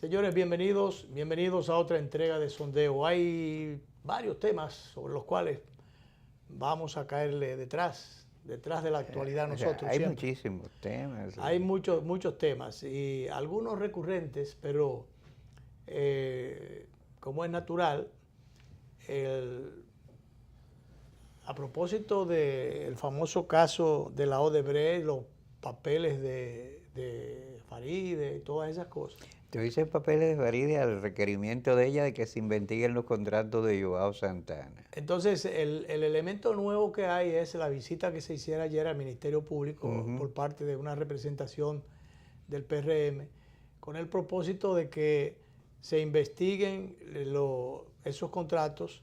Señores, bienvenidos a otra entrega de Sondeo. Hay varios temas sobre los cuales vamos a caerle detrás de la actualidad nosotros Hay siempre. muchísimos temas. Hay muchos temas y algunos recurrentes, pero como es natural, a propósito del famoso caso de la Odebrecht, los papeles de Faride y todas esas cosas. Te hice papeles de Faride al requerimiento de ella de que se investiguen los contratos de Joao Santana. Entonces, el elemento nuevo que hay es la visita que se hiciera ayer al Ministerio Público por parte de una representación del PRM, con el propósito de que se investiguen esos contratos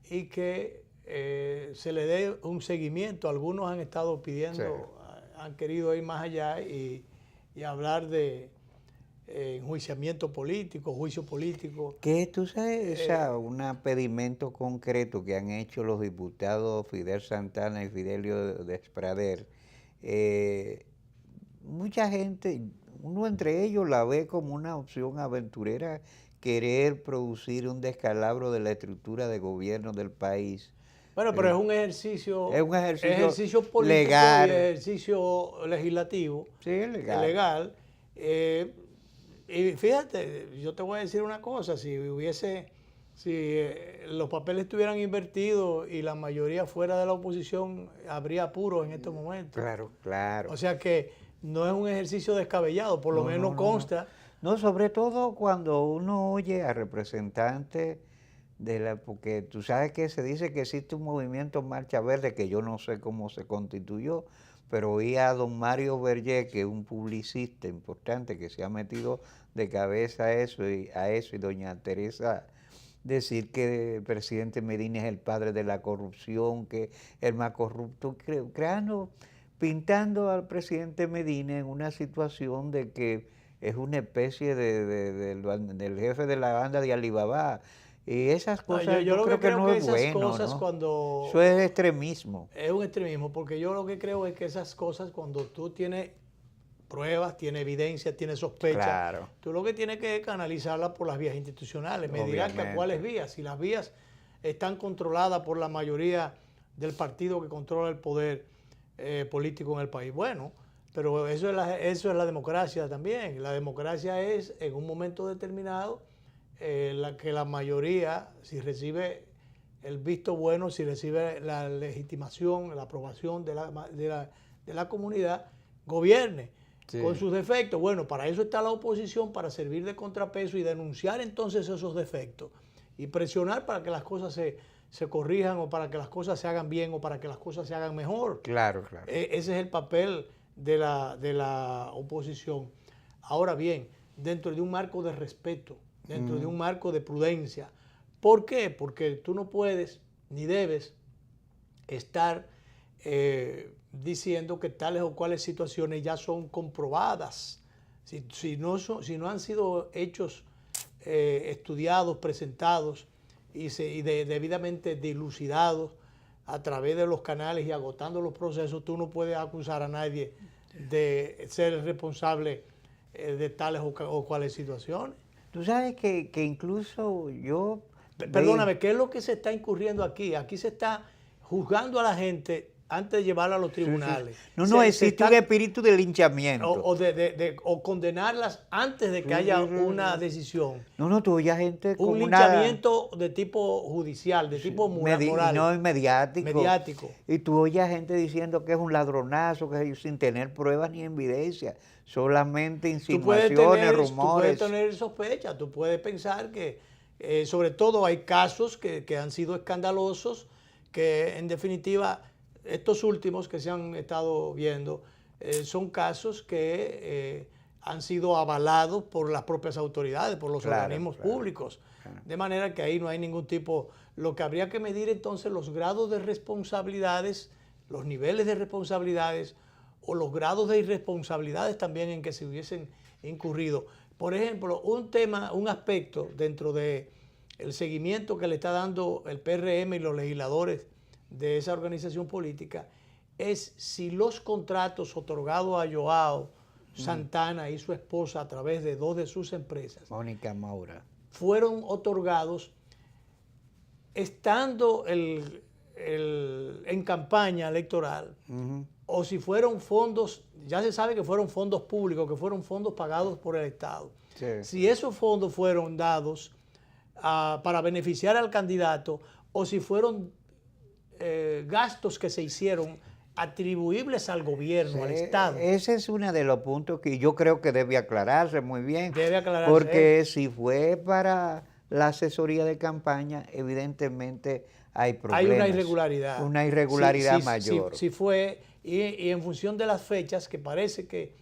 y que se le dé un seguimiento. Algunos han estado pidiendo, han querido ir más allá y hablar de enjuiciamiento político, juicio político. Que tú sabes, un pedimento concreto que han hecho los diputados Fidel Santana y Fidelio Desprader. Mucha gente, uno entre ellos la ve como una opción aventurera, querer producir un descalabro de la estructura de gobierno del país. Bueno, pero es un ejercicio político legal. Y ejercicio legislativo. Sí, es legal. Y fíjate, yo te voy a decir una cosa, si los papeles estuvieran invertidos y la mayoría fuera de la oposición, habría apuros en estos momentos. Claro, claro. O sea que no es un ejercicio descabellado, por lo menos consta. No, sobre todo cuando uno oye a representantes porque tú sabes que se dice que existe un movimiento Marcha Verde, que yo no sé cómo se constituyó, pero oí a don Mario Berger, que es un publicista importante que se ha metido de cabeza a eso, y doña Teresa decir que el presidente Medina es el padre de la corrupción, que el más corrupto, pintando al presidente Medina en una situación de que es una especie del jefe de la banda de Alibaba. Y esas cosas yo creo que no es bueno, ¿no? Eso es extremismo. Es un extremismo, porque yo lo que creo es que esas cosas, cuando tú tienes pruebas, tienes evidencia, tienes sospecha, claro, tú lo que tienes que canalizarlas por las vías institucionales. Me dirán que a cuáles vías. Si las vías están controladas por la mayoría del partido que controla el poder político en el país, bueno, pero eso es la democracia también. La democracia es, en un momento determinado, que la mayoría, si recibe el visto bueno, si recibe la legitimación, la aprobación de la comunidad, gobierne con sus defectos. Bueno, para eso está la oposición, para servir de contrapeso y denunciar entonces esos defectos y presionar para que las cosas se corrijan, o para que las cosas se hagan bien, o para que las cosas se hagan mejor. Claro, claro. Ese es el papel de la oposición. Ahora bien, dentro de un marco de respeto, dentro de un marco de prudencia. ¿Por qué? Porque tú no puedes ni debes estar diciendo que tales o cuales situaciones ya son comprobadas. Si no han sido hechos estudiados, presentados y debidamente dilucidados a través de los canales y agotando los procesos, tú no puedes acusar a nadie de ser responsable de tales o cuales situaciones. Tú sabes que incluso yo... Perdóname, ¿qué es lo que se está incurriendo aquí? Aquí se está juzgando a la gente antes de llevarla a los tribunales. Sí. No, existe un espíritu de linchamiento. O condenarlas antes de que haya una decisión. No, tú oyes gente con un linchamiento de tipo judicial, de tipo moral. No, mediático. Mediático. Y tú oyes gente diciendo que es un ladronazo, que es sin tener pruebas ni evidencia, solamente insinuaciones, rumores. Tú puedes tener sospecha, tú puedes pensar que, sobre todo hay casos que han sido escandalosos, que en definitiva... Estos últimos que se han estado viendo son casos que han sido avalados por las propias autoridades, por los organismos públicos. De manera que ahí no hay ningún tipo... Lo que habría que medir entonces los grados de responsabilidades, los niveles de responsabilidades o los grados de irresponsabilidades también en que se hubiesen incurrido. Por ejemplo, un aspecto dentro del seguimiento que le está dando el PRM y los legisladores de esa organización política es si los contratos otorgados a Joao Santana y su esposa a través de 2 de sus empresas, Mónica Maura, fueron otorgados estando en campaña electoral, o si fueron fondos, ya se sabe que fueron fondos públicos, que fueron fondos pagados por el Estado. Sí. Si esos fondos fueron dados para beneficiar al candidato, o si fueron gastos que se hicieron atribuibles al gobierno, al Estado. Ese es uno de los puntos que yo creo que debe aclararse muy bien. Debe aclararse. Porque si fue para la asesoría de campaña, evidentemente hay problemas. Hay una irregularidad. Una irregularidad mayor. Si fue, y en función de las fechas, que parece que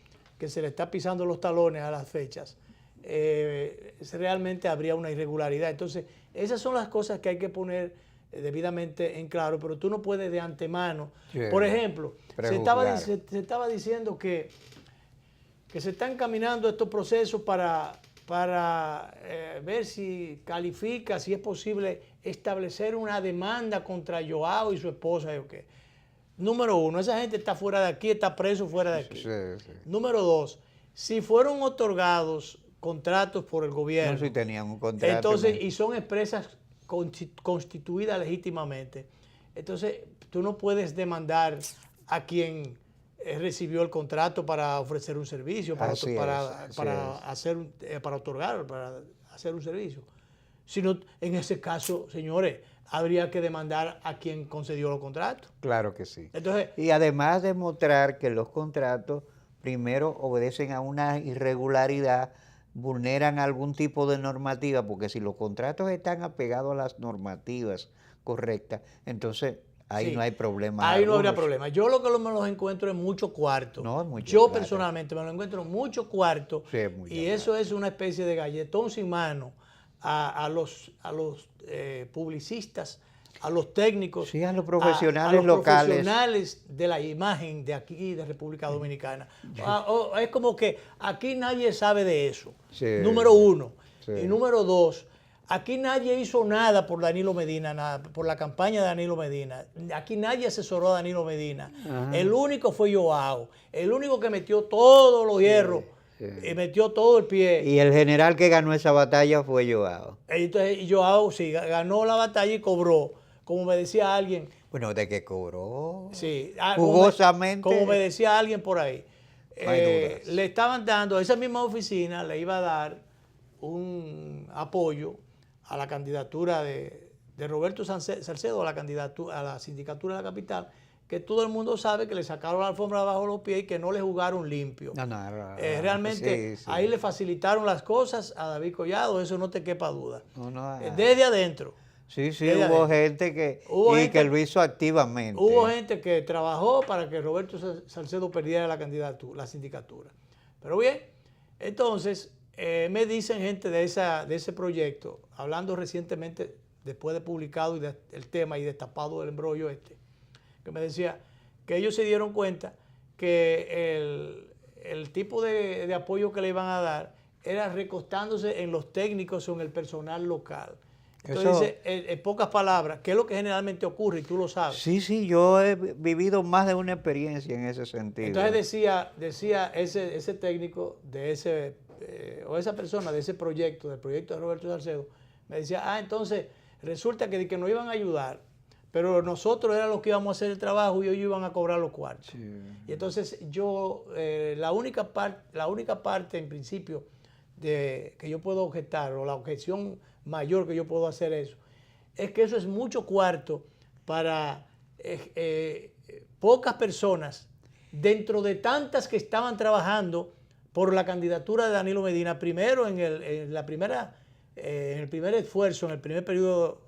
se le está pisando los talones a las fechas, realmente habría una irregularidad. Entonces, esas son las cosas que hay que poner debidamente en claro, pero tú no puedes de antemano. Sí, por ejemplo, se estaba diciendo que se están caminando estos procesos para ver si califica, si es posible establecer una demanda contra Joao y su esposa. Número 1, esa gente está fuera de aquí, está preso fuera de aquí. Sí. Número 2, si fueron otorgados contratos por el gobierno. No, si tenían un contrato. Entonces, y son empresas constituida legítimamente. Entonces, tú no puedes demandar a quien recibió el contrato para ofrecer un servicio, para otorgar, para hacer un servicio. Sino, en ese caso, señores, habría que demandar a quien concedió los contratos. Claro que sí. Entonces, y además demostrar que los contratos primero obedecen a una irregularidad, vulneran algún tipo de normativa, porque si los contratos están apegados a las normativas correctas, entonces ahí no hay problema. Ahí no habría problema. Yo lo que me los encuentro en muchos cuartos. Personalmente me lo encuentro en muchos cuartos, y eso es una especie de galletón sin mano a los publicistas, a los técnicos, a los profesionales locales, profesionales de la imagen de aquí, de República Dominicana. Es como que aquí nadie sabe de eso, número 1. Y número 2, aquí nadie hizo nada por Danilo Medina, por la campaña de Danilo Medina. Aquí nadie asesoró a Danilo Medina. El único fue Joao, el único que metió todos los hierros. Y metió todo el pie. Y el general que ganó esa batalla fue Joao. Entonces, Joao sí ganó la batalla y cobró. Como me decía alguien. Bueno, de que cobró. Sí. Jugosamente. Como me decía alguien por ahí. Le estaban dando, esa misma oficina le iba a dar un apoyo a la candidatura de Roberto Salcedo a la sindicatura de la capital, que todo el mundo sabe que le sacaron la alfombra bajo los pies y que no le jugaron limpio. Realmente ahí le facilitaron las cosas a David Collado, eso no te quepa duda. Desde adentro. Sí, hubo gente que lo hizo activamente. Hubo gente que trabajó para que Roberto Salcedo perdiera la sindicatura. Pero bien, entonces me dicen gente de ese proyecto, hablando recientemente, después de publicado el tema y destapado el embrollo que me decía que ellos se dieron cuenta que el tipo de apoyo que le iban a dar era recostándose en los técnicos o en el personal local. Entonces, en pocas palabras, ¿qué es lo que generalmente ocurre? Y tú lo sabes. Sí, yo he vivido más de una experiencia en ese sentido. Entonces decía ese técnico o esa persona de ese proyecto, del proyecto de Roberto Salcedo, me decía, entonces resulta que nos iban a ayudar, pero nosotros éramos los que íbamos a hacer el trabajo y ellos iban a cobrar los cuartos. Sí. Y entonces la única parte en principio que yo puedo objetar, o la objeción mayor que yo puedo hacer es que eso es mucho cuarto para pocas personas dentro de tantas que estaban trabajando por la candidatura de Danilo Medina, primero en el primer esfuerzo, en el primer periodo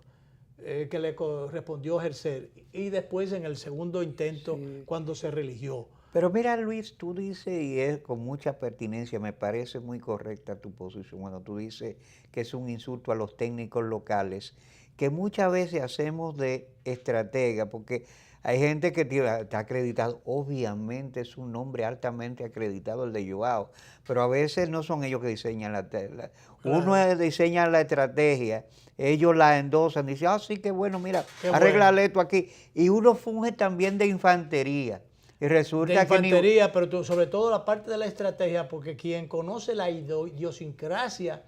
que le correspondió ejercer, y después en el segundo intento cuando se religió. Pero mira, Luis, tú dices, y es con mucha pertinencia, me parece muy correcta tu posición, cuando tú dices que es un insulto a los técnicos locales, que muchas veces hacemos de estratega, porque hay gente que está acreditado, obviamente es un nombre altamente acreditado el de Joao, pero a veces no son ellos que diseñan la tela. Claro. Uno diseña la estrategia, ellos la endosan, dicen, sí, qué bueno, mira, arréglale esto aquí. Y uno funge también de infantería. Y resulta de infantería, que pero sobre todo la parte de la estrategia, porque quien conoce la idiosincrasia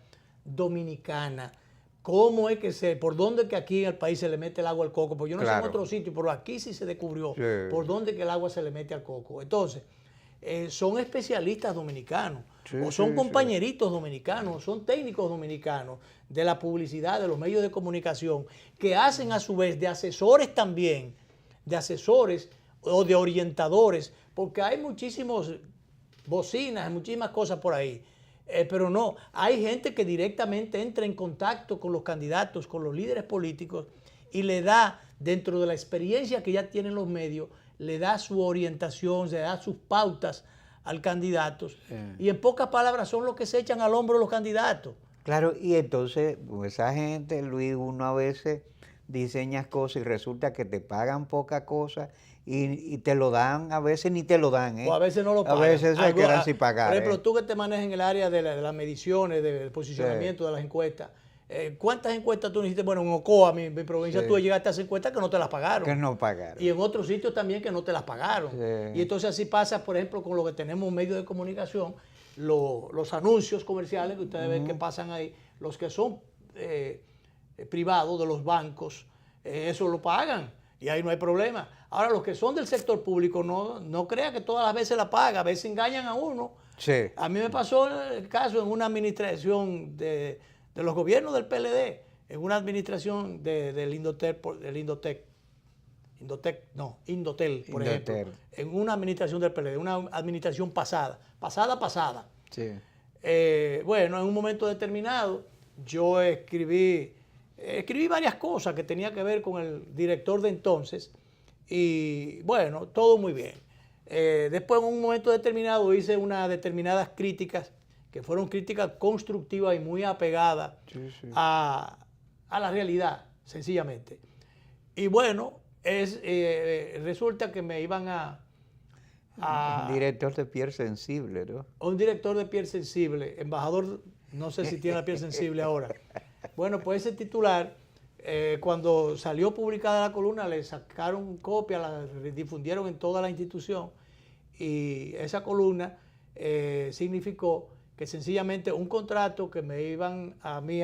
dominicana, cómo es que por dónde que aquí en el país se le mete el agua al coco, porque yo no sé en otro sitio, pero aquí sí se descubrió por dónde que el agua se le mete al coco. Entonces, son especialistas dominicanos, o son compañeritos dominicanos, o son técnicos dominicanos de la publicidad, de los medios de comunicación, que hacen a su vez de asesores también, de asesores o de orientadores, porque hay muchísimos bocinas, muchísimas cosas por ahí. Pero no, hay gente que directamente entra en contacto con los candidatos, con los líderes políticos y le da, dentro de la experiencia que ya tienen los medios, le da su orientación, le da sus pautas al candidato. Y en pocas palabras son los que se echan al hombro los candidatos. claro, y entonces esa gente, Luis, uno a veces diseñas cosas y resulta que te pagan poca cosa y te lo dan, a veces ni te lo dan, ¿eh? O a veces no lo pagan. A veces eso quedan sin pagar. Por ejemplo, tú que te manejas en el área de las mediciones, del posicionamiento de las encuestas, ¿cuántas encuestas tú necesitas? Bueno, en Ocoa, mi provincia, tú llegaste a hacer encuestas que no te las pagaron. Que no pagaron. Y en otros sitios también que no te las pagaron. Y entonces así pasa, por ejemplo, con lo que tenemos medios de comunicación, los anuncios comerciales que ustedes ven que pasan ahí, los que son privados de los bancos, eso lo pagan y ahí no hay problema. Ahora, los que son del sector público, no crea que todas las veces la paga, a veces engañan a uno. Sí. A mí me pasó el caso en una administración de los gobiernos del PLD, en una administración del Indotel, por ejemplo, en una administración del PLD, una administración pasada. Sí. Bueno, en un momento determinado yo escribí varias cosas que tenía que ver con el director de entonces y bueno, todo muy bien. Después en un momento determinado hice unas determinadas críticas que fueron críticas constructivas y muy apegadas a la realidad, sencillamente. Y bueno, resulta que me iban un director de piel sensible, ¿no? Un director de piel sensible, embajador, no sé si tiene la piel sensible ahora. Bueno, pues ese titular, cuando salió publicada la columna, le sacaron copia, la difundieron en toda la institución y esa columna significó que sencillamente un contrato que me iban a mí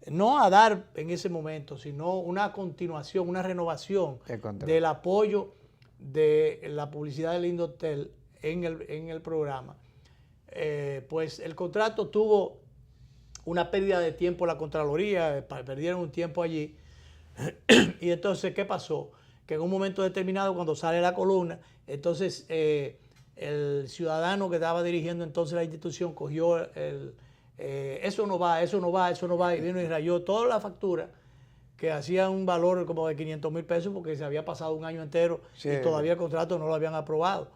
no a dar en ese momento, sino una continuación, una renovación del apoyo de la publicidad del Indotel en el programa. Pues el contrato tuvo una pérdida de tiempo en la Contraloría, perdieron un tiempo allí. Y entonces, ¿qué pasó? Que en un momento determinado, cuando sale la columna, entonces el ciudadano que estaba dirigiendo entonces la institución cogió eso no va, y vino y rayó toda la factura que hacía un valor como de 500,000 pesos porque se había pasado un año entero y todavía el contrato no lo habían aprobado.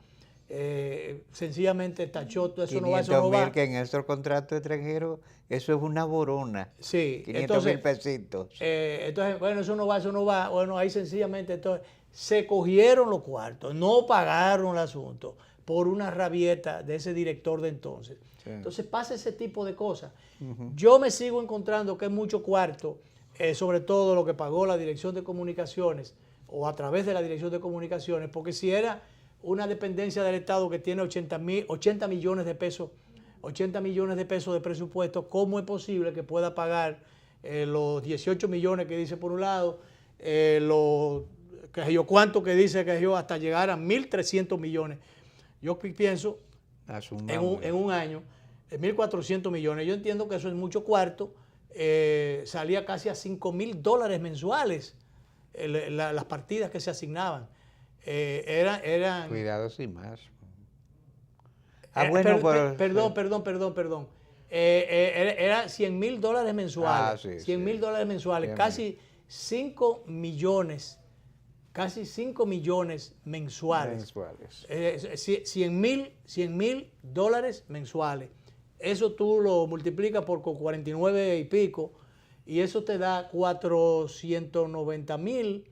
Sencillamente tachó, eso no va, eso no va. Que en esos contratos extranjeros, eso es una borona. Sí. 500,000 pesitos. Entonces, bueno, eso no va. Bueno, ahí sencillamente entonces se cogieron los cuartos, no pagaron el asunto por una rabieta de ese director de entonces. Sí. Entonces pasa ese tipo de cosas. Yo me sigo encontrando que es mucho cuarto, sobre todo lo que pagó la Dirección de Comunicaciones o a través de la Dirección de Comunicaciones, porque si era una dependencia del Estado que tiene 80 millones de pesos, 80 millones de pesos de presupuesto, ¿cómo es posible que pueda pagar los 18 millones que dice por un lado, cuánto que dice que yo, hasta llegar a 1.300 millones? Yo pienso en un año, 1.400 millones. Yo entiendo que eso es mucho cuarto. Salía casi a $5,000 mensuales las partidas que se asignaban. Eran Cuidado sin más. Perdón. Era $100,000 mensuales. $100,000 mensuales. Bien, casi 5 millones. Casi 5 millones mensuales. 100,000 dólares mensuales. Eso tú lo multiplicas por 49 y pico y eso te da 490,000,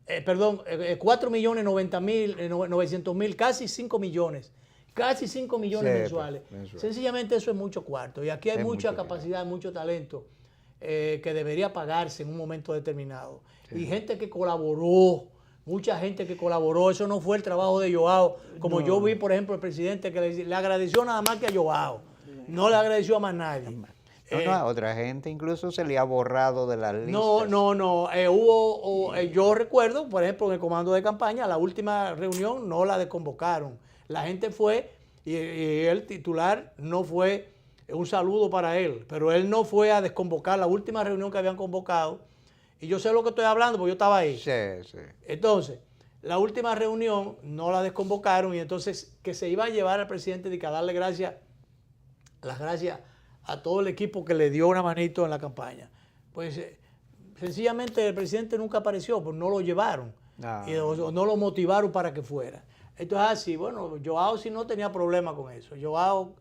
4.090.000, casi 5 millones. Casi 5 millones mensuales. Sencillamente eso es mucho cuarto. Y aquí hay mucha capacidad, mucho talento que debería pagarse en un momento determinado. Sí. Y gente que colaboró mucha gente que colaboró. Eso no fue el trabajo de Joao. Como yo vi, por ejemplo, el presidente que le agradeció nada más que a Joao. No le agradeció a más nadie. No, a otra gente incluso se le ha borrado de las listas. No. Yo recuerdo, por ejemplo, en el comando de campaña, la última reunión no la desconvocaron. La gente fue y el titular no fue un saludo para él, pero él no fue a desconvocar la última reunión que habían convocado. Y yo sé lo que estoy hablando porque yo estaba ahí. Sí. Entonces, la última reunión no la desconvocaron y entonces que se iba a llevar al presidente de que a darle las gracias a todo el equipo que le dio una manito en la campaña. Pues sencillamente el presidente nunca apareció, pues no lo llevaron o no lo motivaron para que fuera. Entonces así, bueno, Joao sí no tenía problema con eso. Joao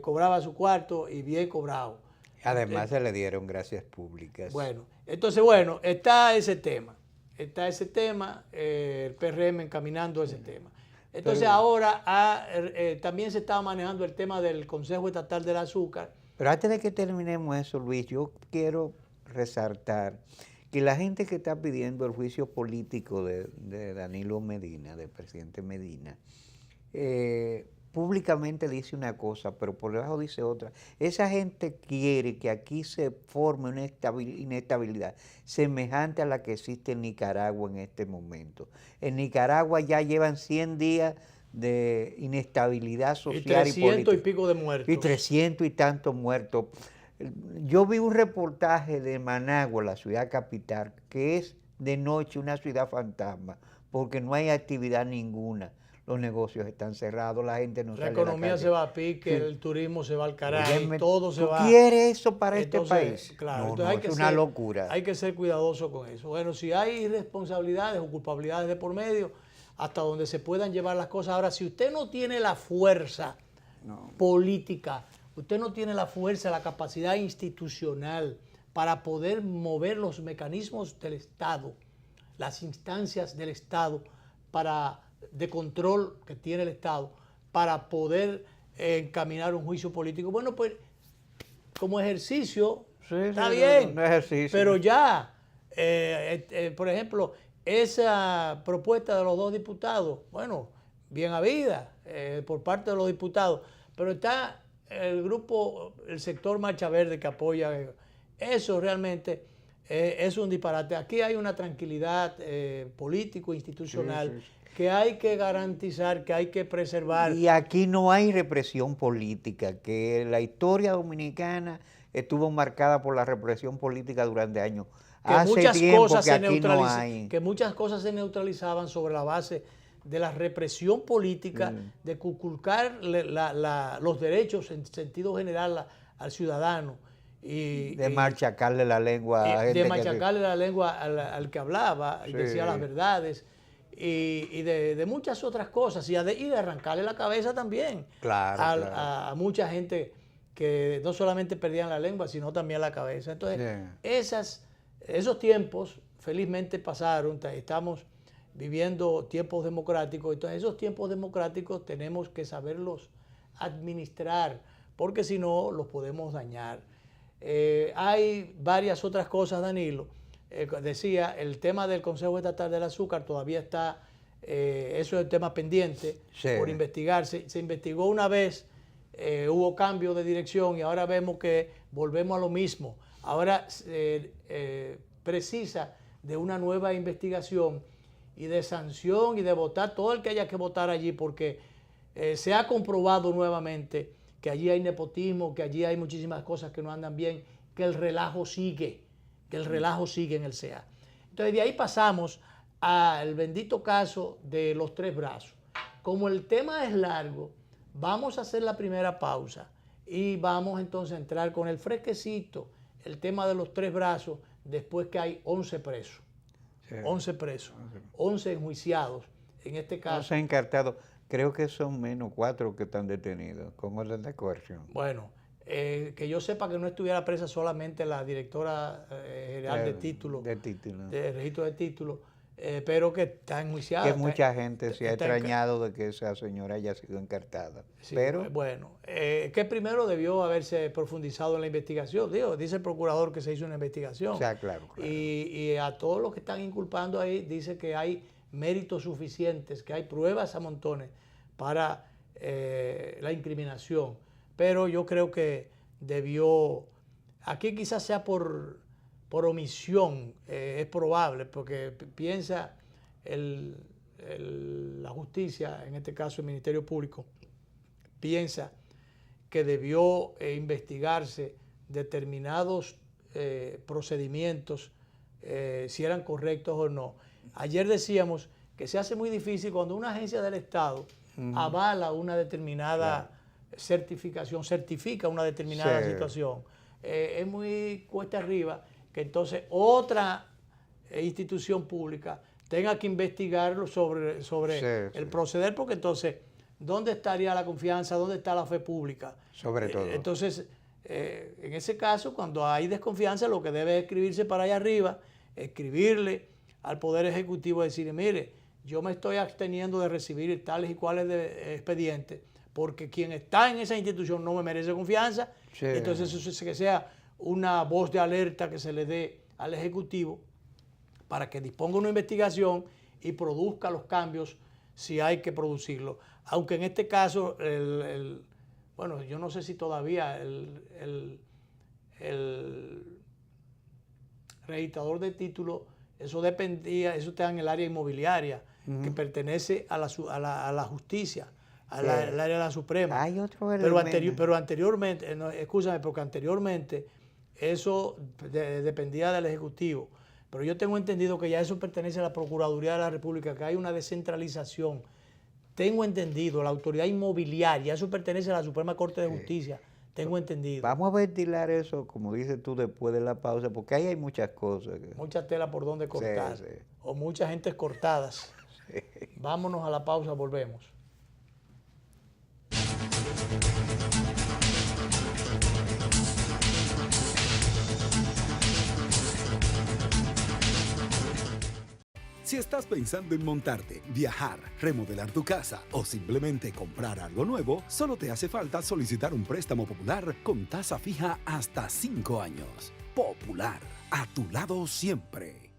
cobraba su cuarto y bien cobrado. Además se le dieron gracias públicas. Bueno, entonces está ese tema. El PRM encaminando ese tema. Entonces ahora también se estaba manejando el tema del Consejo Estatal del Azúcar. Pero antes de que terminemos eso, Luis, yo quiero resaltar que la gente que está pidiendo el juicio político de Danilo Medina, del presidente Medina, públicamente dice una cosa, pero por debajo dice otra. Esa gente quiere que aquí se forme una inestabilidad semejante a la que existe en Nicaragua en este momento. En Nicaragua ya llevan 100 días de inestabilidad social y política. Y 300 y pico de muertos. Y 300 y tantos muertos. Yo vi un reportaje de Managua, la ciudad capital, que es de noche una ciudad fantasma, porque no hay actividad ninguna. Los negocios están cerrados, la gente no sale a la calle. La economía se va a pique, el turismo se va al carajo, todo se va. ¿Tú quieres eso para este país? Claro, no, es una locura. Hay que ser cuidadoso con eso. Bueno, si hay irresponsabilidades o culpabilidades de por medio, hasta donde se puedan llevar las cosas. Ahora, si usted no tiene la fuerza política, usted no tiene la fuerza, la capacidad institucional para poder mover los mecanismos del Estado, las instancias del Estado de control que tiene el Estado para poder encaminar un juicio político. Bueno, pues como ejercicio está bien, pero ya, por ejemplo, esa propuesta de los 2 diputados, bueno, bien habida por parte de los diputados, pero está el grupo, el sector Marcha Verde que apoya eso realmente. Es un disparate. Aquí hay una tranquilidad político, institucional, que hay que garantizar, que hay que preservar. Y aquí no hay represión política, que la historia dominicana estuvo marcada por la represión política durante años. Hace tiempo que aquí no hay. Que muchas cosas se neutralizaban sobre la base de la represión política, de conculcar los derechos en sentido general al ciudadano. De machacarle la lengua a gente. De machacarle la lengua al que hablaba y decía las verdades. Y de muchas otras cosas. Y de arrancarle la cabeza también. Claro. A mucha gente que no solamente perdían la lengua, sino también la cabeza. Entonces, esos tiempos felizmente pasaron. Estamos viviendo tiempos democráticos. Entonces, esos tiempos democráticos tenemos que saberlos administrar, porque si no, los podemos dañar. Hay varias otras cosas, Danilo. Decía, el tema del Consejo Estatal del Azúcar todavía está, eso es el tema pendiente por investigarse. Se investigó una vez, hubo cambio de dirección y ahora vemos que volvemos a lo mismo. Ahora precisa de una nueva investigación y de sanción y de votar todo el que haya que votar allí, porque se ha comprobado nuevamente que allí hay nepotismo, que allí hay muchísimas cosas que no andan bien, que el relajo sigue en el CEA. Entonces de ahí pasamos al bendito caso de los 3 brazos. Como el tema es largo, vamos a hacer la primera pausa y vamos entonces a entrar con el fresquecito, el tema de los 3 brazos, después que hay 11 presos. 11 presos, 11 enjuiciados, en este caso. 11 encartados. Creo que son menos 4 que están detenidos con orden de coerción. Bueno, que yo sepa que no estuviera presa solamente la directora general de título, de registro de título. pero que está enjuiciada. Que mucha gente se ha está extrañado de que esa señora haya sido encartada. Sí, pero bueno, que primero debió haberse profundizado en la investigación. Dice el procurador que se hizo una investigación. O sea, claro. Y a todos los que están inculpando ahí, dice que hay méritos suficientes, que hay pruebas a montones para la incriminación. Pero yo creo que debió, aquí quizás sea por omisión, es probable, porque piensa la justicia, en este caso el Ministerio Público, piensa que debió investigarse determinados procedimientos, si eran correctos o no. Ayer decíamos que se hace muy difícil cuando una agencia del Estado avala una determinada certificación, certifica una determinada situación. Es muy cuesta arriba que entonces otra institución pública tenga que investigarlo sobre el proceder, porque entonces, ¿dónde estaría la confianza? ¿Dónde está la fe pública? Sobre todo. Entonces, en ese caso, cuando hay desconfianza, lo que debe escribirse para allá arriba, escribirle al Poder Ejecutivo, decirle, mire, yo me estoy absteniendo de recibir tales y cuales expedientes, porque quien está en esa institución no me merece confianza. Sí. Entonces, eso que sea una voz de alerta que se le dé al Ejecutivo para que disponga una investigación y produzca los cambios si hay que producirlo. Aunque en este caso, bueno, yo no sé si todavía el registrador de títulos, eso dependía, eso está en el área inmobiliaria, que pertenece a la justicia, al área de la Suprema. Hay otro elemento. Pero anteriormente, no, escúchame, porque anteriormente eso dependía del Ejecutivo. Pero yo tengo entendido que ya eso pertenece a la Procuraduría de la República, que hay una descentralización. Tengo entendido, la autoridad inmobiliaria, eso pertenece a la Suprema Corte de Justicia. Tengo entendido. Vamos a ventilar eso, como dices tú, después de la pausa, porque ahí hay muchas cosas. Mucha tela por donde cortar. Sí. O muchas gentes cortadas. Sí. Vámonos a la pausa, volvemos. Si estás pensando en montarte, viajar, remodelar tu casa o simplemente comprar algo nuevo, solo te hace falta solicitar un préstamo Popular con tasa fija hasta 5 años. Popular, a tu lado siempre.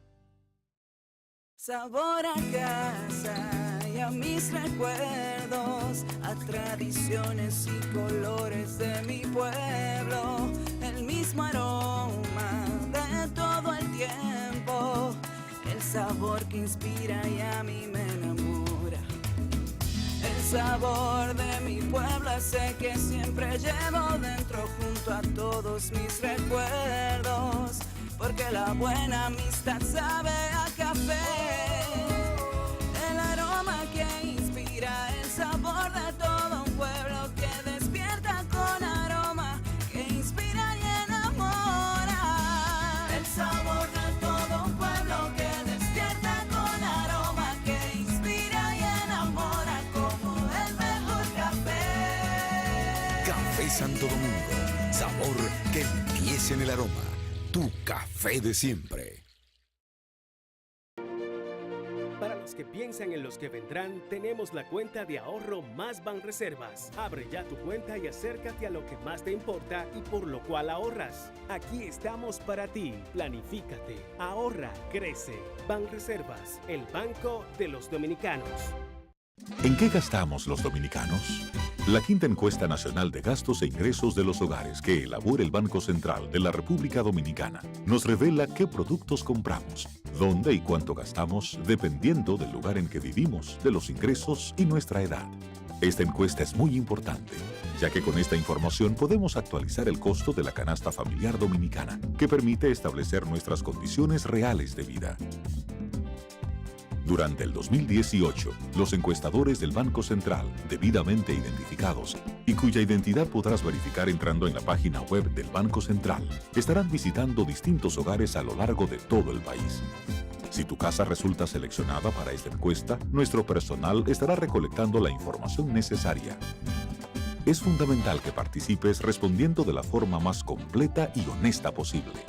Sabor a casa y a mis recuerdos, a tradiciones y colores de mi pueblo, el mismo aroma de todo el tiempo. El sabor que inspira y a mí me enamora. El sabor de mi pueblo ese que siempre llevo dentro junto a todos mis recuerdos. Porque la buena amistad sabe a café. El aroma que inspira, el sabor de todo un pueblo que despierta con aroma, que inspira y enamora. El sabor de todo un pueblo que Santo Domingo, sabor que empiece en el aroma. Tu café de siempre. Para los que piensan en los que vendrán, tenemos la cuenta de ahorro Más Banreservas. Abre ya tu cuenta y acércate a lo que más te importa y por lo cual ahorras. Aquí estamos para ti. Planifícate, ahorra, crece. Banreservas, el banco de los dominicanos. ¿En qué gastamos los dominicanos? La quinta encuesta nacional de gastos e ingresos de los hogares que elabora el Banco Central de la República Dominicana nos revela qué productos compramos, dónde y cuánto gastamos dependiendo del lugar en que vivimos, de los ingresos y nuestra edad. Esta encuesta es muy importante, ya que con esta información podemos actualizar el costo de la canasta familiar dominicana, que permite establecer nuestras condiciones reales de vida. Durante el 2018, los encuestadores del Banco Central, debidamente identificados y cuya identidad podrás verificar entrando en la página web del Banco Central, estarán visitando distintos hogares a lo largo de todo el país. Si tu casa resulta seleccionada para esta encuesta, nuestro personal estará recolectando la información necesaria. Es fundamental que participes respondiendo de la forma más completa y honesta posible,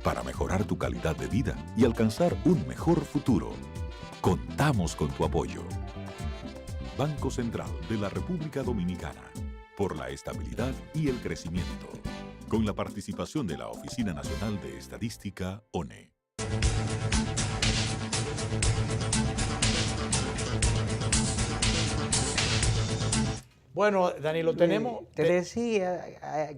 para mejorar tu calidad de vida y alcanzar un mejor futuro. Contamos con tu apoyo. Banco Central de la República Dominicana, por la estabilidad y el crecimiento, con la participación de la Oficina Nacional de Estadística, ONE. Bueno, Danilo, tenemos... Te decía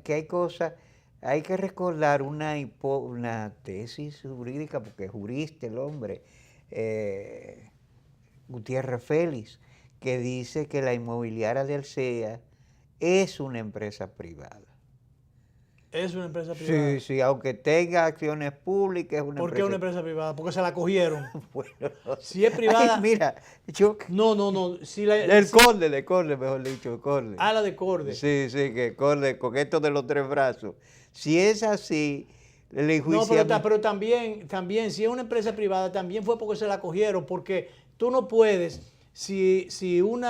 que hay cosas, hay que recordar una tesis jurídica, porque es jurista el hombre, Gutiérrez Félix, que dice que la inmobiliaria del CEA es una empresa privada. Es una empresa privada. Sí, sí, aunque tenga acciones públicas, es una empresa. ¿Por qué una empresa privada? Porque se la cogieron. Bueno, Si es privada... ay, mira, yo... No. Si la, El si- Corde, mejor dicho, el Corde. Ah, la de Corde. Sí, que Corde, con esto de los 3 brazos. Si es así, el No, enjuiciamiento... pero también, si es una empresa privada, también fue porque se la cogieron, porque tú no puedes, si un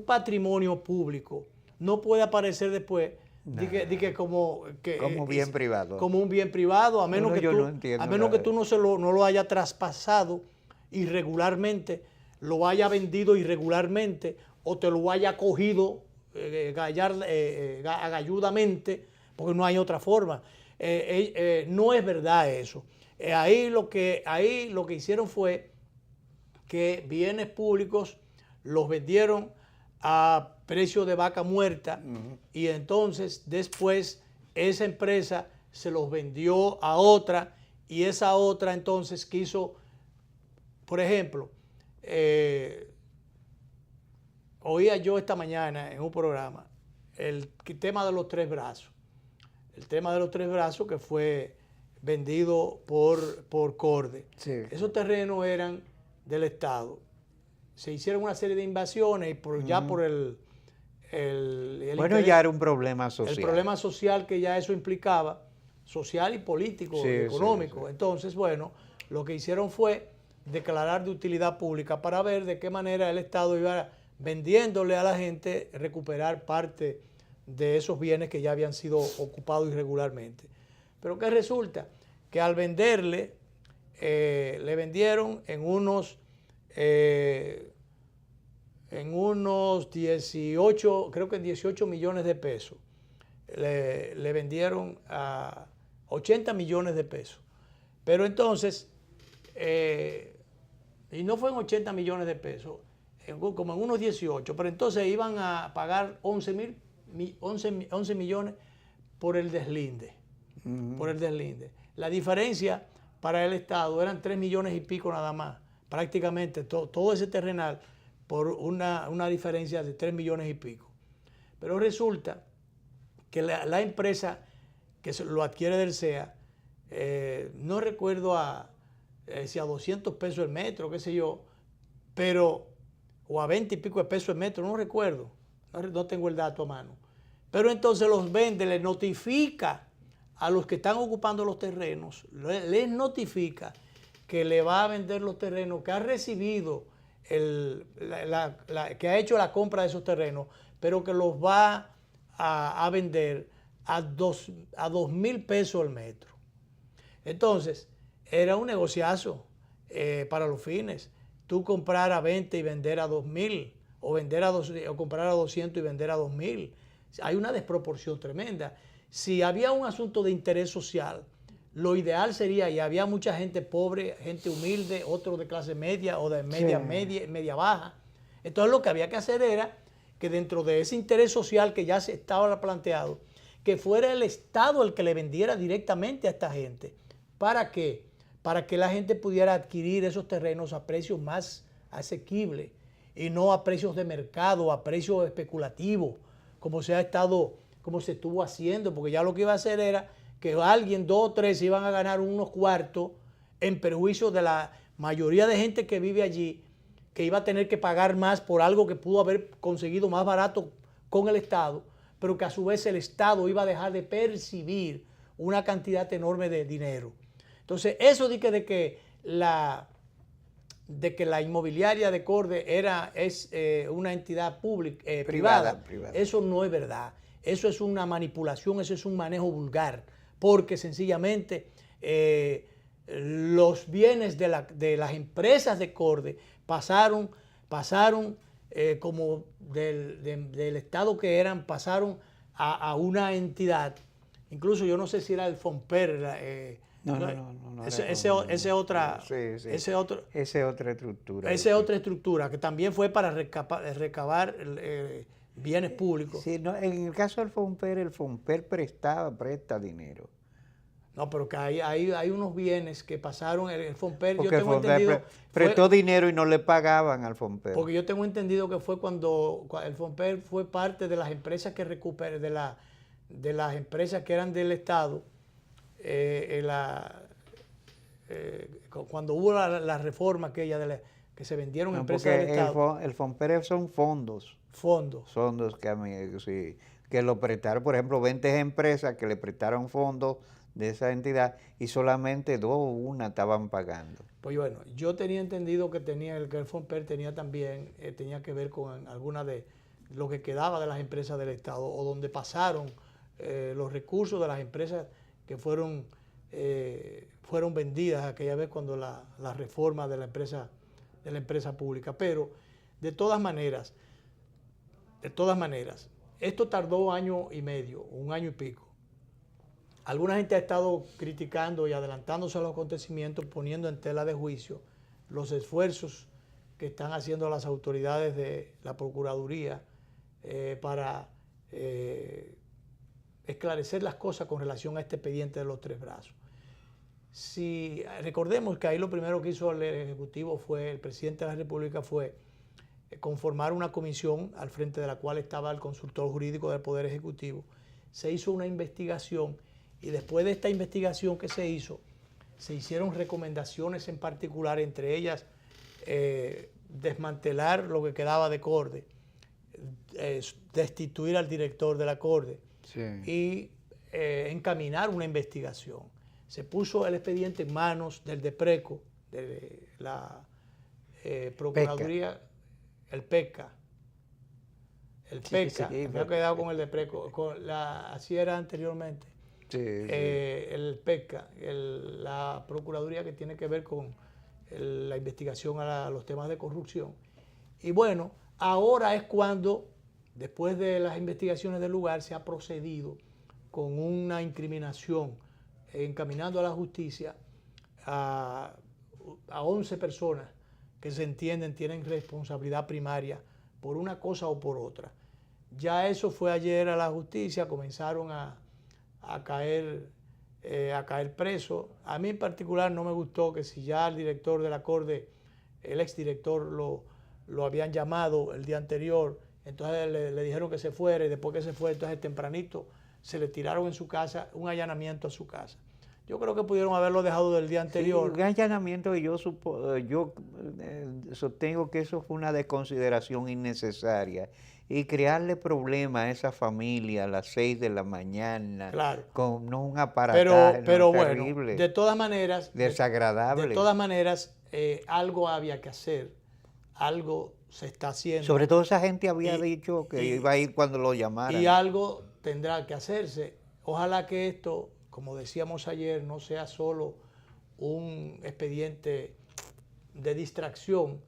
patrimonio público no puede aparecer después, di que como bien privado. como un bien privado, a menos Bueno, que yo tú, no entiendo a menos nada que tú no lo hayas traspasado irregularmente, lo haya vendido irregularmente o te lo haya cogido agalludamente, porque no hay otra forma. No es verdad eso. Ahí lo que hicieron fue que bienes públicos los vendieron a precio de vaca muerta y entonces después esa empresa se los vendió a otra y esa otra entonces quiso, por ejemplo, oía yo esta mañana en un programa el tema de los 3 brazos. El tema de los 3 brazos que fue vendido por Corde. Sí. Esos terrenos eran del Estado. Se hicieron una serie de invasiones y ya por el Bueno, interés, ya era un problema social. el problema social que ya eso implicaba, social y político, Sí, y económico. sí. Entonces, bueno, lo que hicieron fue declarar de utilidad pública para ver de qué manera el Estado iba vendiéndole a la gente, recuperar parte de esos bienes que ya habían sido ocupados irregularmente. Pero ¿qué resulta? Que al venderle, le vendieron en unos 18, creo que en 18 millones de pesos. Le vendieron a 80 millones de pesos. Pero entonces, y no fue en 80 millones de pesos, como en unos 18, pero entonces iban a pagar 11 millones por el deslinde. Por el deslinde. La diferencia para el Estado eran 3 millones y pico nada más. Prácticamente todo ese terrenal por una diferencia de 3 millones y pico. Pero resulta que la empresa que lo adquiere del CEA, no recuerdo si a 200 pesos el metro, qué sé yo, pero, o a 20 y pico de pesos el metro, no recuerdo, no tengo el dato a mano. Pero entonces los vende, les notifica a los que están ocupando los terrenos, les notifica que le va a vender los terrenos, que ha recibido, que ha hecho la compra de esos terrenos, pero que los va a vender a 2.000 pesos el metro. Entonces, era un negociazo para los fines. Tú comprar a 20 y vender a 2.000, o comprar a 200 y vender a 2.000. Hay una desproporción tremenda. Si había un asunto de interés social, lo ideal sería, y había mucha gente pobre, gente humilde, otros de clase media o de media baja. Entonces lo que había que hacer era que dentro de ese interés social que ya se estaba planteado, que fuera el Estado el que le vendiera directamente a esta gente. ¿Para qué? Para que la gente pudiera adquirir esos terrenos a precios más asequibles y no a precios de mercado, a precios especulativos, como se estuvo haciendo, porque ya lo que iba a hacer era que alguien, 2 o 3, iban a ganar unos cuartos en perjuicio de la mayoría de gente que vive allí, que iba a tener que pagar más por algo que pudo haber conseguido más barato con el Estado, pero que a su vez el Estado iba a dejar de percibir una cantidad enorme de dinero. Entonces, eso de que la inmobiliaria de Corde es una entidad pública, privada, eso no es verdad. Eso es una manipulación, eso es un manejo vulgar, porque sencillamente los bienes de las empresas de Corde pasaron como del estado que eran, pasaron a una entidad. Incluso yo no sé si era el FONPER. No. Esa es otra estructura. Esa es otra estructura que también fue para recabar bienes públicos. Sí, no, en el caso del FONPER, el FONPER presta dinero. No, pero que hay unos bienes que pasaron, el FONPER, Porque yo tengo entendido... prestó dinero y no le pagaban al FONPER. Porque yo tengo entendido que fue cuando el FONPER fue parte de las empresas que recuperé, de las empresas que eran del Estado, cuando hubo la reforma aquella que se vendieron empresas del Estado. El FONPER son fondos. Fondos que lo prestaron, por ejemplo, 20 empresas que le prestaron fondos de esa entidad y solamente 2 o 1 estaban pagando. Pues bueno, yo tenía entendido que el FONPER tenía también, tenía que ver con alguna de lo que quedaba de las empresas del Estado o donde pasaron los recursos de las empresas que fueron vendidas aquella vez cuando la reforma de la empresa pública. Pero de todas maneras, esto tardó 1 año y medio, 1 año y pico. Alguna gente ha estado criticando y adelantándose a los acontecimientos, poniendo en tela de juicio los esfuerzos que están haciendo las autoridades de la Procuraduría para esclarecer las cosas con relación a este expediente de los 3 brazos. Recordemos que ahí lo primero que hizo el Ejecutivo el presidente de la República fue conformar una comisión al frente de la cual estaba el consultor jurídico del Poder Ejecutivo. Se hizo una investigación y después de esta investigación que se hizo, se hicieron recomendaciones en particular, entre ellas desmantelar lo que quedaba de CORDE, destituir al director de la CORDE y encaminar una investigación. Se puso el expediente en manos del DEPRECO, de la Procuraduría, el PECA. Me he quedado con el DEPRECO, así era anteriormente. El PECA, la Procuraduría que tiene que ver con la investigación a los temas de corrupción. Y bueno, ahora es cuando, después de las investigaciones del lugar, se ha procedido con una incriminación, encaminando a la justicia a 11 personas que se entienden tienen responsabilidad primaria por una cosa o por otra. Ya eso fue ayer a la justicia, comenzaron a caer presos. A mí en particular no me gustó que si ya el director de la CORDE, el exdirector, lo habían llamado el día anterior, entonces le dijeron que se fuera y después que se fue, entonces tempranito se le tiraron en su casa, un allanamiento a su casa. Yo creo que pudieron haberlo dejado del día anterior. Sí, un allanamiento, yo sostengo que eso fue una desconsideración innecesaria y crearle problemas a esa familia a las 6 de la mañana, claro, con un aparataje pero bueno, terrible, de todas maneras, desagradable. De todas maneras, algo había que hacer, algo se está haciendo. Sobre todo esa gente había dicho que iba a ir cuando lo llamaran. Y algo tendrá que hacerse. Ojalá que esto, como decíamos ayer, no sea solo un expediente de distracción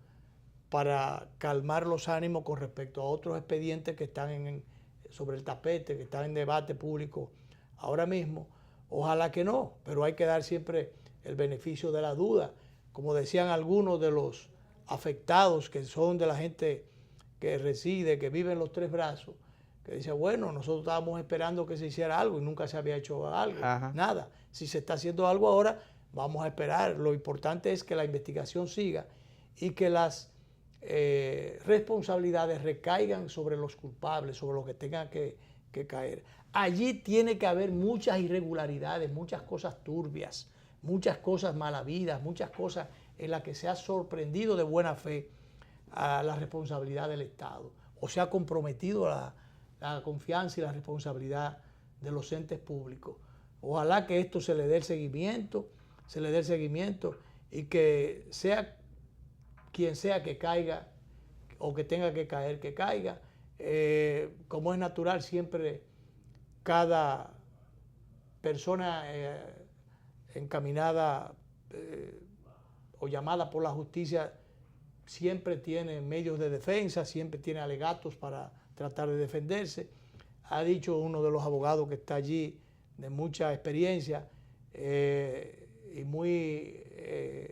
para calmar los ánimos con respecto a otros expedientes que están sobre el tapete, que están en debate público ahora mismo. Ojalá que no, pero hay que dar siempre el beneficio de la duda. Como decían algunos de los afectados, que son de la gente que reside, que vive en los 3 brazos, que dice, bueno, nosotros estábamos esperando que se hiciera algo y nunca se había hecho algo, nada. Si se está haciendo algo ahora, vamos a esperar. Lo importante es que la investigación siga y que las responsabilidades recaigan sobre los culpables, sobre los que tengan que caer. Allí tiene que haber muchas irregularidades, muchas cosas turbias, muchas cosas mal habidas, muchas cosas en las que se ha sorprendido de buena fe a la responsabilidad del Estado o se ha comprometido la confianza y la responsabilidad de los entes públicos. Ojalá que esto se le dé el seguimiento y que sea quien sea que caiga o que tenga que caer, que caiga. Como es natural, siempre cada persona encaminada o llamada por la justicia siempre tiene medios de defensa, siempre tiene alegatos para tratar de defenderse. Ha dicho uno de los abogados que está allí, de mucha experiencia y muy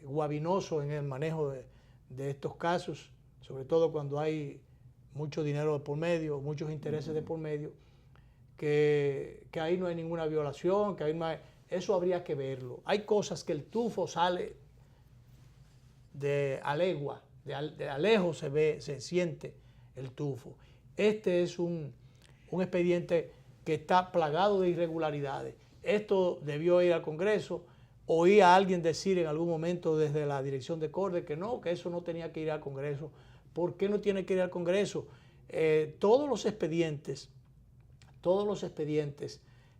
guabinoso en el manejo de estos casos, sobre todo cuando hay mucho dinero de por medio, muchos intereses de por medio, que ahí no hay ninguna violación, que ahí no hay, eso habría que verlo. Hay cosas que el tufo sale de a legua, de a lejos se ve, se siente el tufo. Este es un expediente que está plagado de irregularidades. Esto debió ir al Congreso. Oí a alguien decir en algún momento desde la dirección de Corte que no, que eso no tenía que ir al Congreso. ¿Por qué no tiene que ir al Congreso? Todos los expedientes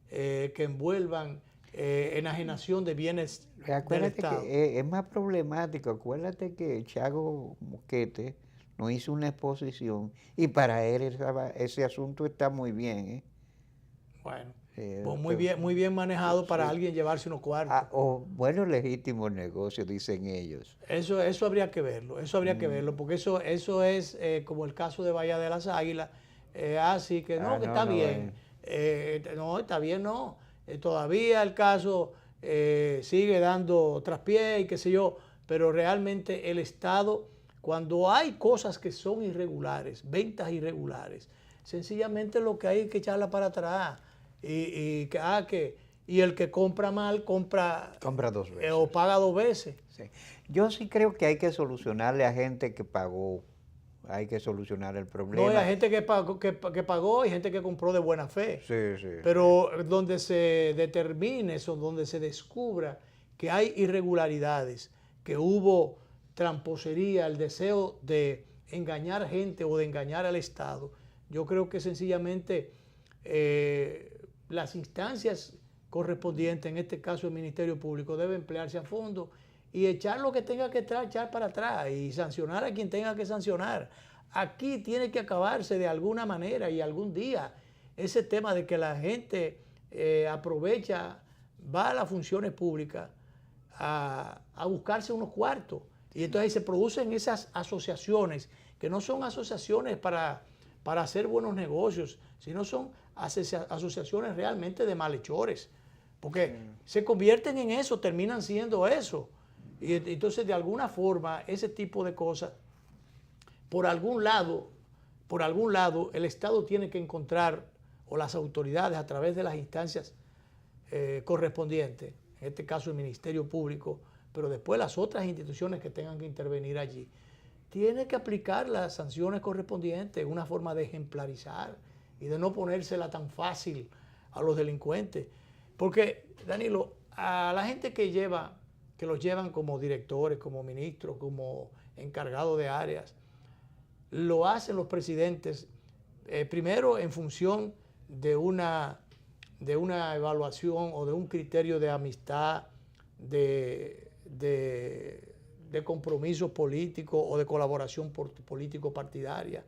que envuelvan enajenación de bienes del Estado. Que es más problemático. Acuérdate que Chago Mosquete nos hizo una exposición y para él ese asunto está muy bien. Bueno, pues muy bien manejado para alguien llevarse unos cuartos. Buenos legítimos negocios, dicen ellos. Eso habría que verlo, porque eso es como el caso de Bahía de las Águilas. Así que no, que está bien. No, está bien, no. Todavía el caso sigue dando traspié y qué sé yo, pero realmente el Estado, cuando hay cosas que son irregulares, ventas irregulares, sencillamente lo que hay es que echarla para atrás. Y el que compra mal, compra 2 veces. O paga 2 veces. Sí. Yo sí creo que hay que solucionarle a gente que pagó. Hay que solucionar el problema. No, hay gente que pagó y gente que compró de buena fe. Sí, sí. Pero donde se determine eso, donde se descubra que hay irregularidades, que hubo tramposería, el deseo de engañar gente o de engañar al Estado, yo creo que sencillamente las instancias correspondientes, en este caso el Ministerio Público, debe emplearse a fondo y echar lo que tenga que echar para atrás y sancionar a quien tenga que sancionar. Aquí tiene que acabarse de alguna manera y algún día ese tema de que la gente aprovecha, va a las funciones públicas a buscarse unos cuartos. Y entonces se producen esas asociaciones que no son asociaciones para hacer buenos negocios, sino son asociaciones realmente de malhechores. Porque se convierten en eso, terminan siendo eso. Y entonces, de alguna forma, ese tipo de cosas, por algún lado, el Estado tiene que encontrar, o las autoridades a través de las instancias correspondientes, en este caso el Ministerio Público, pero después las otras instituciones que tengan que intervenir allí, tiene que aplicar las sanciones correspondientes, una forma de ejemplarizar y de no ponérsela tan fácil a los delincuentes. Porque, Danilo, a la gente que los llevan como directores, como ministros, como encargados de áreas, lo hacen los presidentes primero en función de una evaluación o de un criterio de amistad, de compromiso político o de colaboración político-partidaria,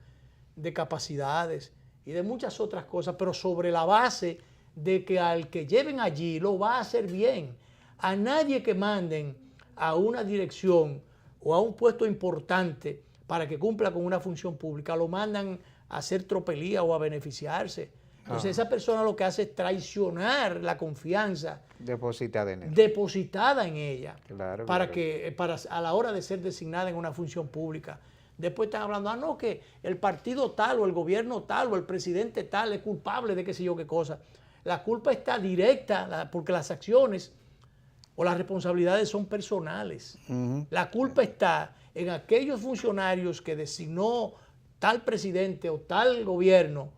de capacidades y de muchas otras cosas, pero sobre la base de que al que lleven allí lo va a hacer bien. A nadie que manden a una dirección o a un puesto importante para que cumpla con una función pública, lo mandan a hacer tropelía o a beneficiarse. Entonces esa persona lo que hace es traicionar la confianza depositada en ella, claro, para a la hora de ser designada en una función pública. Después están hablando, no, que el partido tal o el gobierno tal o el presidente tal es culpable de qué sé yo qué cosa. La culpa está directa porque las acciones o las responsabilidades son personales. La culpa está en aquellos funcionarios que designó tal presidente o tal gobierno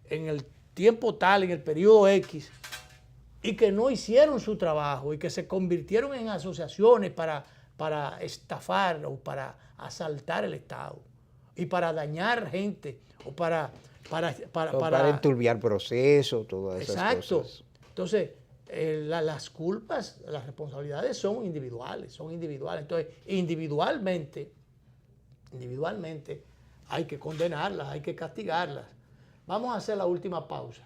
en el tiempo tal, en el periodo X, y que no hicieron su trabajo y que se convirtieron en asociaciones para estafar o para asaltar el Estado y para dañar gente o para enturbiar procesos, todas esas cosas. Exacto. Entonces, las culpas, las responsabilidades son individuales. Entonces, individualmente hay que condenarlas, hay que castigarlas. Vamos a hacer la última pausa.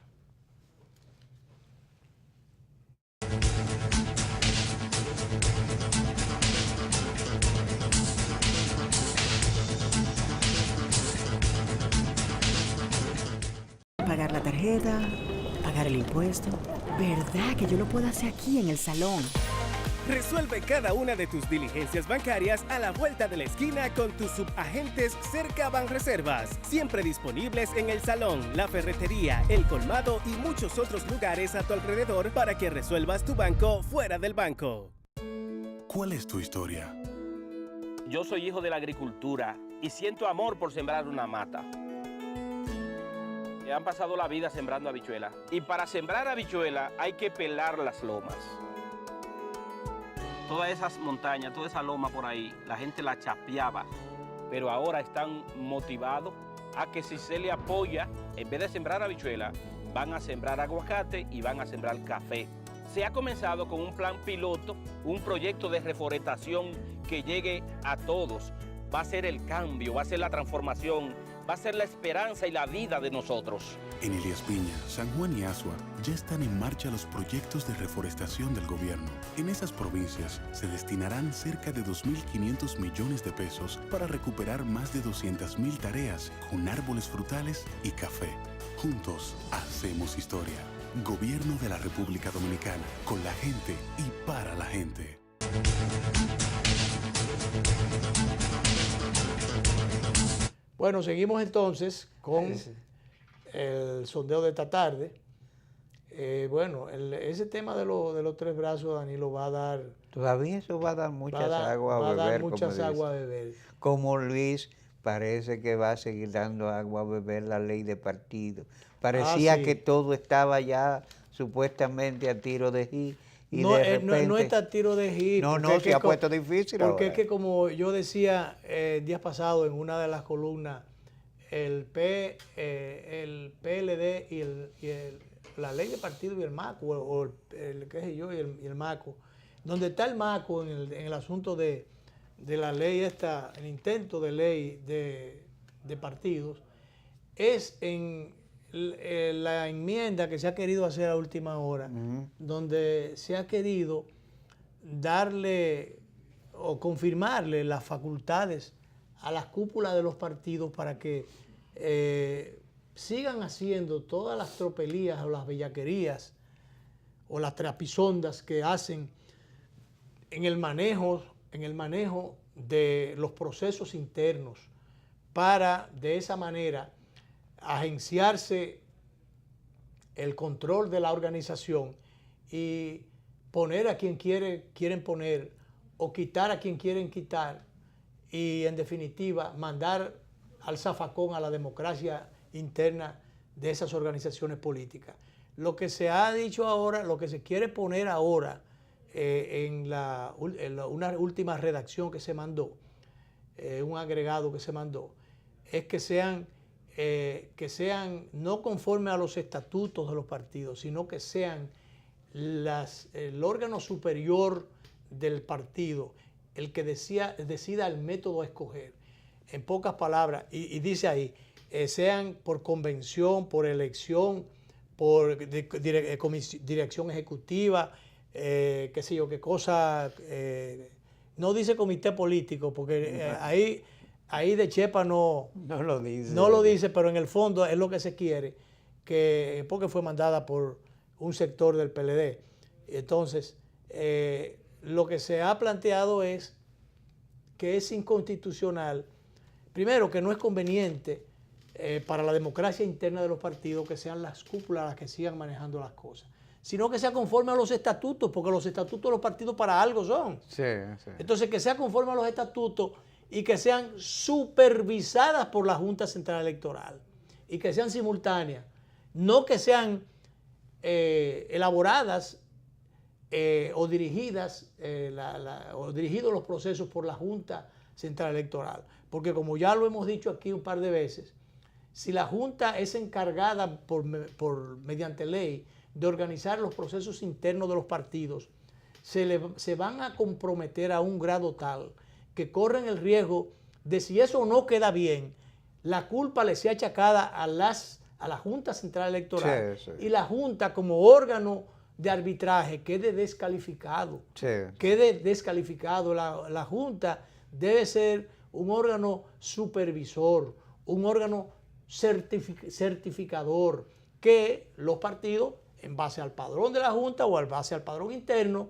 tarjeta, pagar el impuesto. ¿Verdad que yo lo puedo hacer aquí en el salón? Resuelve cada una de tus diligencias bancarias a la vuelta de la esquina con tus subagentes Cerca Banreservas, siempre disponibles en el salón, la ferretería, el colmado y muchos otros lugares a tu alrededor para que resuelvas tu banco fuera del banco. ¿Cuál es tu historia? Yo soy hijo de la agricultura y siento amor por sembrar una mata. Han pasado la vida sembrando habichuelas y para sembrar habichuelas hay que pelar las lomas. Todas esas montañas, toda esa loma por ahí, la gente la chapeaba, pero ahora están motivados a que si se le apoya, en vez de sembrar habichuelas, van a sembrar aguacate y van a sembrar café. Se ha comenzado con un plan piloto, un proyecto de reforestación que llegue a todos. Va a ser el cambio, va a ser la transformación, va a ser la esperanza y la vida de nosotros. En Elías Piña, San Juan y Asua ya están en marcha los proyectos de reforestación del gobierno. En esas provincias se destinarán cerca de 2.500 millones de pesos para recuperar más de 200.000 tareas con árboles frutales y café. Juntos hacemos historia. Gobierno de la República Dominicana, con la gente y para la gente. Bueno, seguimos entonces con el sondeo de esta tarde. Ese tema de los tres brazos, Danilo, va a dar... Todavía eso va a dar muchas aguas a beber. Va a dar muchas aguas a beber. Como Luis parece que va a seguir dando agua a beber la ley de partido. Parecía que todo estaba ya supuestamente a tiro de ji. No está a tiro de ji. No, se ha puesto difícil porque ahora. Es que como yo decía el día pasado en una de las columnas, el PLD y la ley de partido y el MACO, o el qué sé yo, y el MACO, donde está el MACO en el asunto de la ley esta, el intento de ley de partidos, es en la enmienda que se ha querido hacer a última hora, donde se ha querido darle o confirmarle las facultades a las cúpulas de los partidos para que sigan haciendo todas las tropelías o las bellaquerías o las trapisondas que hacen en el manejo de los procesos internos para de esa manera agenciarse el control de la organización y poner a quien quieren poner o quitar a quien quieren quitar y en definitiva mandar al zafacón a la democracia interna de esas organizaciones políticas. Lo que se ha dicho ahora, lo que se quiere poner ahora en una última redacción que se mandó, un agregado que se mandó, es que sean no conforme a los estatutos de los partidos, sino que sean el órgano superior del partido el que decida el método a escoger. En pocas palabras, y dice ahí, sean por convención, por elección, por dirección ejecutiva, qué sé yo, qué cosa, no dice comité político, porque ahí de chepa no lo dice, pero en el fondo es lo que se quiere, porque fue mandada por un sector del PLD. Entonces, lo que se ha planteado es que es inconstitucional, primero que no es conveniente para la democracia interna de los partidos que sean las cúpulas las que sigan manejando las cosas, sino que sea conforme a los estatutos, porque los estatutos de los partidos para algo son. Sí. Entonces, que sea conforme a los estatutos y que sean supervisadas por la Junta Central Electoral y que sean simultáneas, no que sean elaboradas o dirigidas o dirigidos los procesos por la Junta Central Electoral. Porque como ya lo hemos dicho aquí un par de veces, si la Junta es encargada mediante ley de organizar los procesos internos de los partidos, se van a comprometer a un grado tal que corren el riesgo de, si eso no queda bien, la culpa le sea achacada a la Junta Central Electoral y la Junta como órgano de arbitraje quede descalificado. Quede descalificado. La Junta debe ser un órgano supervisor, un órgano certificador, que los partidos, en base al padrón de la Junta o en base al padrón interno,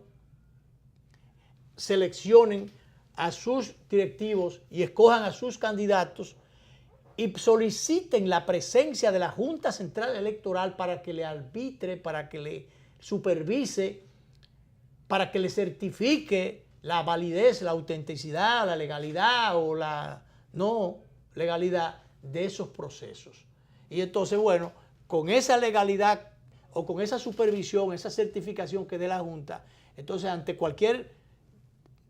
seleccionen a sus directivos y escojan a sus candidatos y soliciten la presencia de la Junta Central Electoral para que le arbitre, para que le supervise, para que le certifique la validez, la autenticidad, la legalidad o la no legalidad de esos procesos. Y entonces, bueno, con esa legalidad o con esa supervisión, esa certificación que dé la Junta, entonces ante cualquier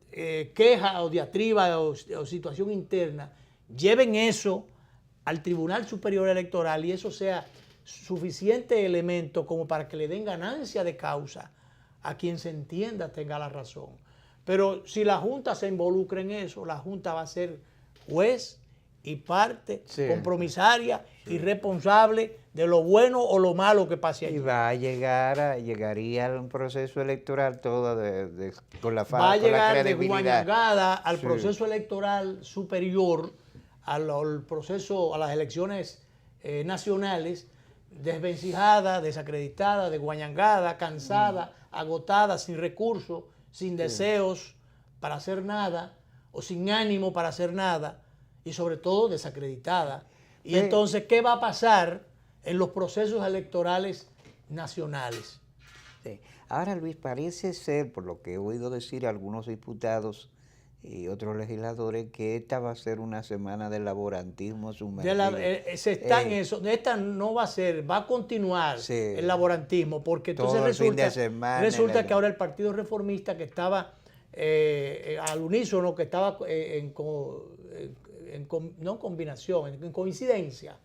queja o diatriba o situación interna, lleven eso al Tribunal Superior Electoral y eso sea suficiente elemento como para que le den ganancia de causa a quien se entienda tenga la razón. Pero si la Junta se involucra en eso, la Junta va a ser juez y parte compromisaria y responsable de lo bueno o lo malo que pase allí. Y va a llegaría a un proceso electoral todo con la va a llegar la de credibilidad. Guañangada al proceso electoral superior, al proceso, a las elecciones nacionales, desvencijada, desacreditada, desguañangada, cansada, agotada, sin recursos, sin deseos para hacer nada, o sin ánimo para hacer nada, y sobre todo desacreditada. Y entonces, ¿qué va a pasar en los procesos electorales nacionales? Sí. Ahora, Luis, parece ser, por lo que he oído decir a algunos diputados y otros legisladores, que esta va a ser una semana de laborantismo sumergido. Se está en eso. Esta no va a ser, va a continuar el laborantismo, porque entonces resulta que ahora el Partido Reformista, que estaba al unísono, que estaba no en combinación, en coincidencia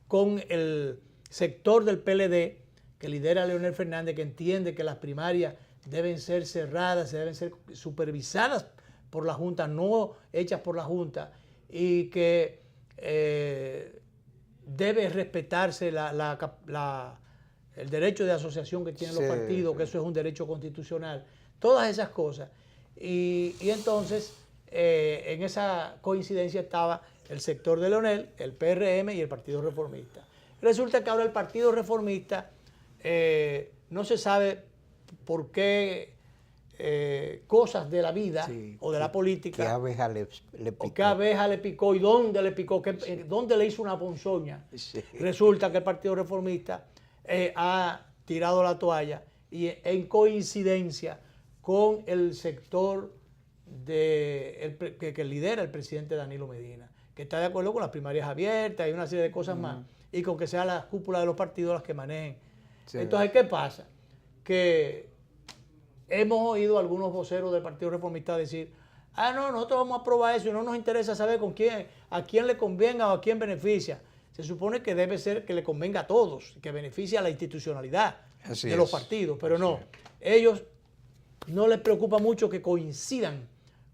con el sector del PLD que lidera Leonel Fernández, que entiende que las primarias deben ser cerradas, deben ser supervisadas por la Junta, no hechas por la Junta, y que debe respetarse el derecho de asociación que tienen los partidos, que eso es un derecho constitucional, todas esas cosas. Y entonces, en esa coincidencia estaba el sector de Leonel, el PRM y el Partido Reformista. Resulta que ahora el Partido Reformista no se sabe por qué cosas de la vida o de la política. ¿Qué abeja le picó? O qué abeja le picó y dónde le picó, dónde le hizo una ponzoña. Sí. Resulta que el Partido Reformista ha tirado la toalla y en coincidencia con el sector que lidera el presidente Danilo Medina, que está de acuerdo con las primarias abiertas y una serie de cosas más, y con que sean las cúpulas de los partidos las que manejen. Sí. Entonces, ¿qué pasa? Que hemos oído a algunos voceros del Partido Reformista decir, no, nosotros vamos a aprobar eso y no nos interesa saber a quién le convenga o a quién beneficia. Se supone que debe ser que le convenga a todos, que beneficie a la institucionalidad de los partidos, pero no. Ellos no les preocupa mucho que coincidan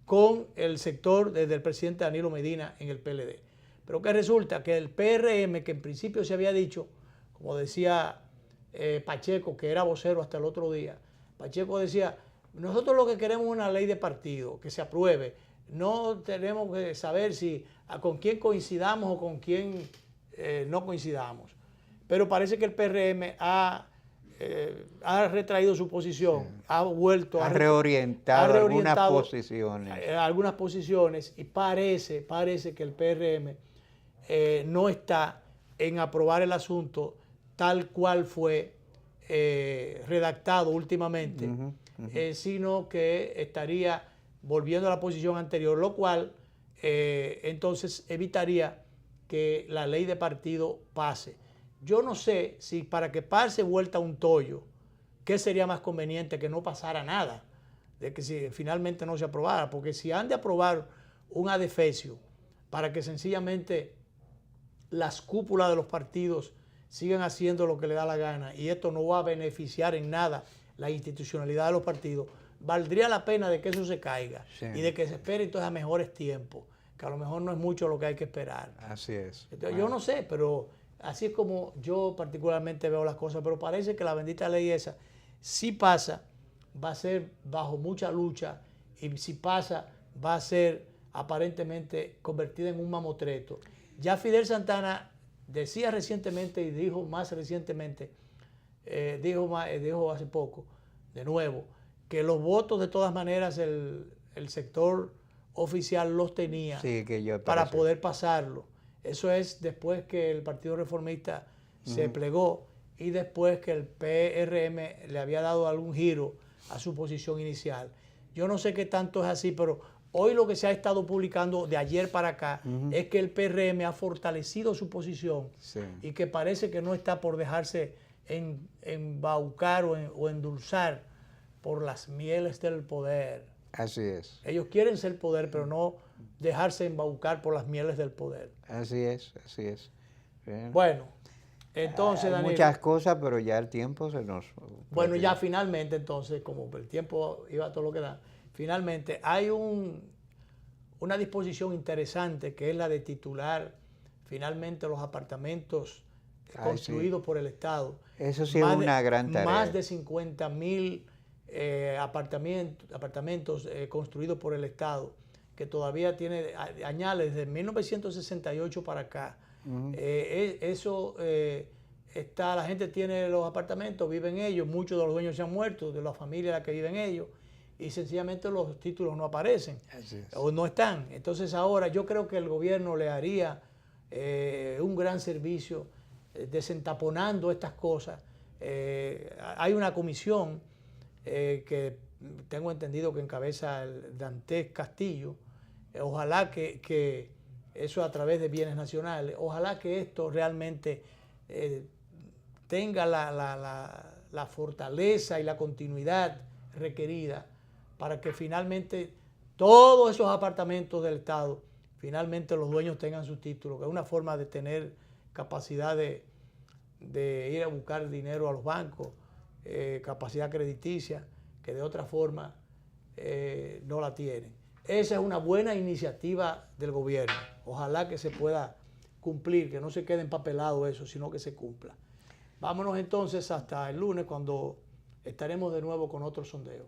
con el sector del presidente Danilo Medina en el PLD. Pero que resulta que el PRM, que en principio se había dicho, como decía Pacheco, que era vocero hasta el otro día, Pacheco decía, nosotros lo que queremos es una ley de partido, que se apruebe. No tenemos que saber con quién coincidamos o con quién no coincidamos. Pero parece que el PRM ha retraído su posición, ha reorientado algunas posiciones y parece que el PRM no está en aprobar el asunto tal cual fue redactado últimamente, sino que estaría volviendo a la posición anterior, lo cual entonces evitaría que la ley de partido pase. Yo no sé si para que pase vuelta un tollo, ¿qué sería más conveniente? Que no pasara nada, de que si finalmente no se aprobara, porque si han de aprobar un adefesio para que sencillamente las cúpulas de los partidos sigan haciendo lo que le da la gana y esto no va a beneficiar en nada la institucionalidad de los partidos, valdría la pena de que eso se caiga y de que se espere entonces a mejores tiempos, que a lo mejor no es mucho lo que hay que esperar. Así es. Entonces, yo no sé, pero así es como yo particularmente veo las cosas, pero parece que la bendita ley esa, si pasa, va a ser bajo mucha lucha y si pasa, va a ser aparentemente convertida en un mamotreto. Ya Fidel Santana decía recientemente y dijo más recientemente, dijo hace poco, de nuevo, que los votos de todas maneras el sector oficial los tenía para poder pasarlo. Eso es después que el Partido Reformista se plegó y después que el PRM le había dado algún giro a su posición inicial. Yo no sé qué tanto es así, pero hoy lo que se ha estado publicando de ayer para acá es que el PRM ha fortalecido su posición y que parece que no está por dejarse embaucar o endulzar por las mieles del poder. Así es. Ellos quieren ser poder, pero no dejarse embaucar por las mieles del poder. Así es, así es. Bien. Bueno, entonces, hay Daniel, muchas cosas, pero ya el tiempo se nos... Bueno, ya finalmente, entonces, como el tiempo iba a todo lo que da, finalmente hay una disposición interesante que es la de titular finalmente los apartamentos construidos por el Estado. Eso sí es una gran tarea. Más de 50.000 apartamentos construidos por el Estado, que todavía tiene, añade desde 1968 para acá. La gente tiene los apartamentos, vive en ellos, muchos de los dueños se han muerto, de la familia en la que viven ellos, y sencillamente los títulos no aparecen o no están. Entonces ahora yo creo que el gobierno le haría un gran servicio desentaponando estas cosas. Hay una comisión que tengo entendido que encabeza el Dantes Castillo. Ojalá que eso a través de bienes nacionales, ojalá que esto realmente tenga la fortaleza y la continuidad requerida para que finalmente todos esos apartamentos del Estado, finalmente los dueños tengan sus títulos, que es una forma de tener capacidad de ir a buscar dinero a los bancos, capacidad crediticia, que de otra forma no la tienen. Esa es una buena iniciativa del gobierno. Ojalá que se pueda cumplir, que no se quede empapelado eso, sino que se cumpla. Vámonos entonces hasta el lunes, cuando estaremos de nuevo con otro sondeo.